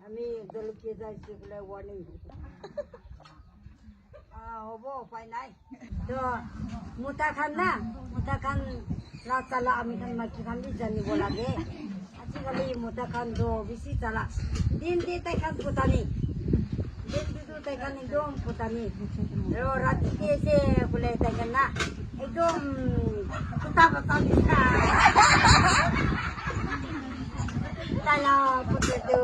আমি জলকীয়া যাইছি বোলে ওয়ার্নিং হ'ব উপায় নাই তো মুঠা খান না মুঠা খান চালা আমি খান মাইকী খান জানিব লাগে আজিকালি মুঠা খান তো বেছি চালা দিন দি তাই খান ফুটানি দিন দিটো তাই খান একদম ফুটানি আৰু ৰাতিতে যে বোলে তাই খান না একদম ফুটা ফুটা নিচিনা তালা ফুটেটো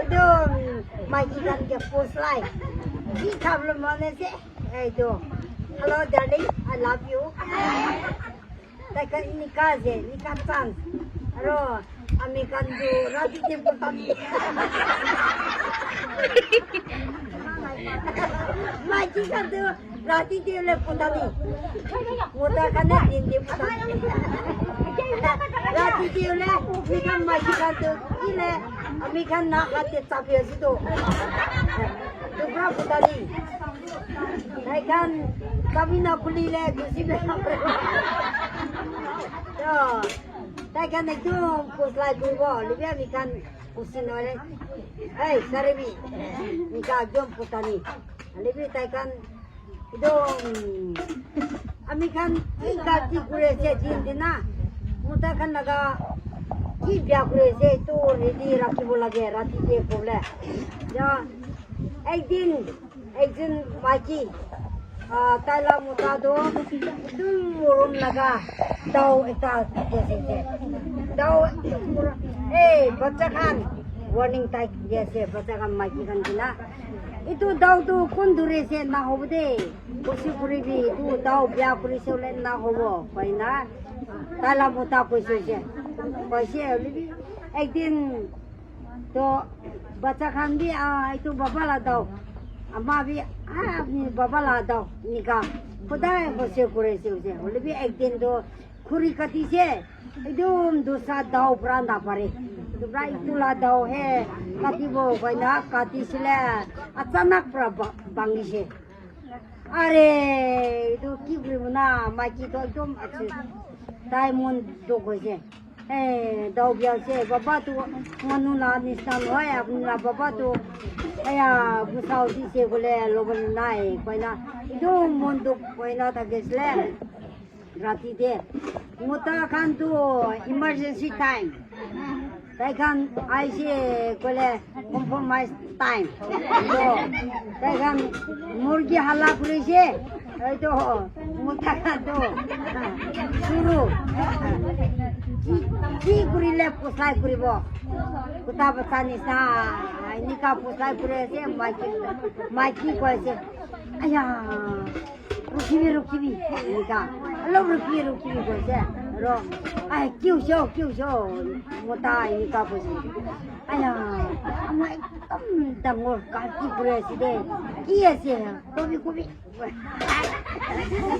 একদম মাইকী খানকে পোষ্ট লাই কি খাবলৈ মন আছে এইটো hello' darling I love you তাইক নিকা যে নিকা চান্স আৰু আমি কান্দো ৰাতিতে ফুটানি মাইকী কান্দো ৰাতিতে বোলে ফুটানি মোটা কান্দে দিন দিয়ে ফুটানি ৰাতিতে বোলে নিকান মাইকী কান্দো কিলে আমি খান না খাতে চাপি আছি তো দুপুরা ফুটানি তাই খান কামি না খুলিলে গুছিবে তো তাই খান একদম পোষলাই করব লিবি আমি খান কুচি নয় এই সারেবি নিকা একদম ফুটানি লিবি তাই খান একদম আমি খান কি কাজ করেছে দিন দিন না মোটা খান লাগা কি বিয়া করেছে তো রেডি রাখিব লাগে রাতিতে বলে যা একদিন একজন মাইকি তাইলা মোটা দো একদম মরম লাগা দাও এটা দিয়েছে দাও এই বাচ্চা খান ওয়ার্নিং টাইপ দিয়েছে বাচ্চা খান মাইকি খান কিনা itu daw tu kun durese na hobo de kusi kuribi tu daw biya kurise le na hobo pai na tala bota koise je koise libi ekdin to bacha khan bi itu baba la daw ama bi apni baba la daw nika khudai bose kurise je libi ekdin to khuri kati je ekdom dosa daw branda pare dubra itu la daw he katibo koina kati sile achanak pra bangise are itu ki grimuna maki to ekdom ache tai mon do goje daw bia se baba tu manu la nistan hoy apna baba tu aya busau di se gole logon nai koina ekdom mon do koina ta gesle rati de mota khan tu emergency time তাই খান আইসে কলে compromise time তো তাই খান মুরগি হাল্লা করেছে এই তো মোটা খান তো শুরু কি করিলে পোষাই কৰিব কোথা বচা নিচা নিকা পোষাই করেছে মাইকি কয়েছে আয়া রুখিবি নিকা অলপ রুখিবি কয়েছে ro ai kêu show mota ini ka posi aya amai dangor ka ki preside ki ase kobi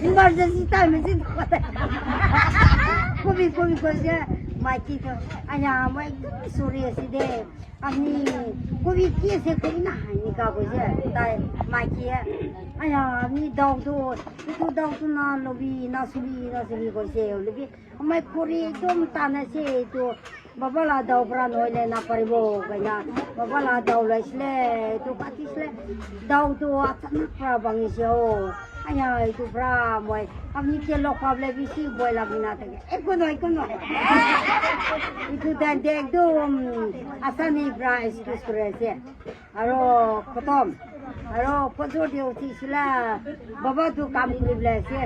emergency time is kobi koise maiki to aya mai sorry aside ami kobi ki ase kobi na ini ka posi tai maiki aya ami dau to itu dau to na lobi na suri koise lobi amai kori dom tanase to baba la daw pra noile na paribo kaina baba la daw laisle to patisle daw to atana pra bangisyo aya itu pra moi amni ke lo pable bisi boy lagina take ekono itu dan de ekdom asani pra excuse kurese aro kotom aro pojo de utisla baba tu kam kuriblease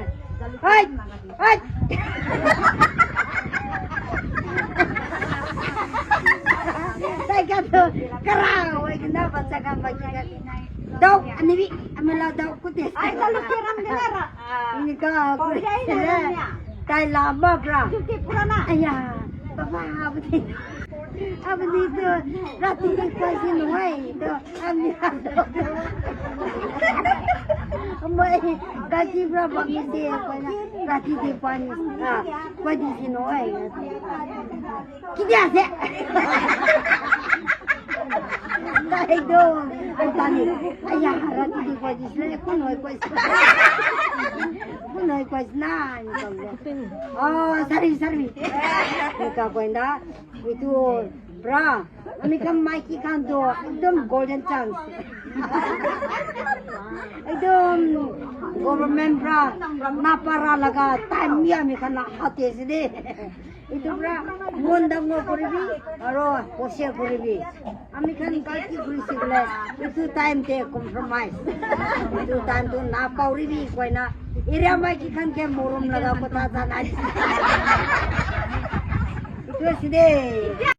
hai saya kata kerang, kenapa saya kan bagi daun ini amela daun kutis. Ay kalau kiram dengar. Ini kau tai lama kerang. Cuti purana. Ayah, bapa apa itu rati di kuasi nuai itu ambil. Amai gaji berapa mesti rati di panis. Kuasi sinuai. Kita se. Dai dong, ay tani. Ayah rati di kuasi sele kuno kuasi. Punay ko na. Oh, sorry. Ika ko na. Itu bra. Kami kan Mikey kan do. Ekdom golden chance. Ekdom government bra. Napara laga time niya mi kan hati sini. Itu bra. Mundang mo kuribi. Aro posya kuribi. Kami kan kaki kurisi bela. Itu time te compromise. Itu time tu napau ribi ko na. Iriya Mikey kan ke morum laga ko ta na. Itu sini.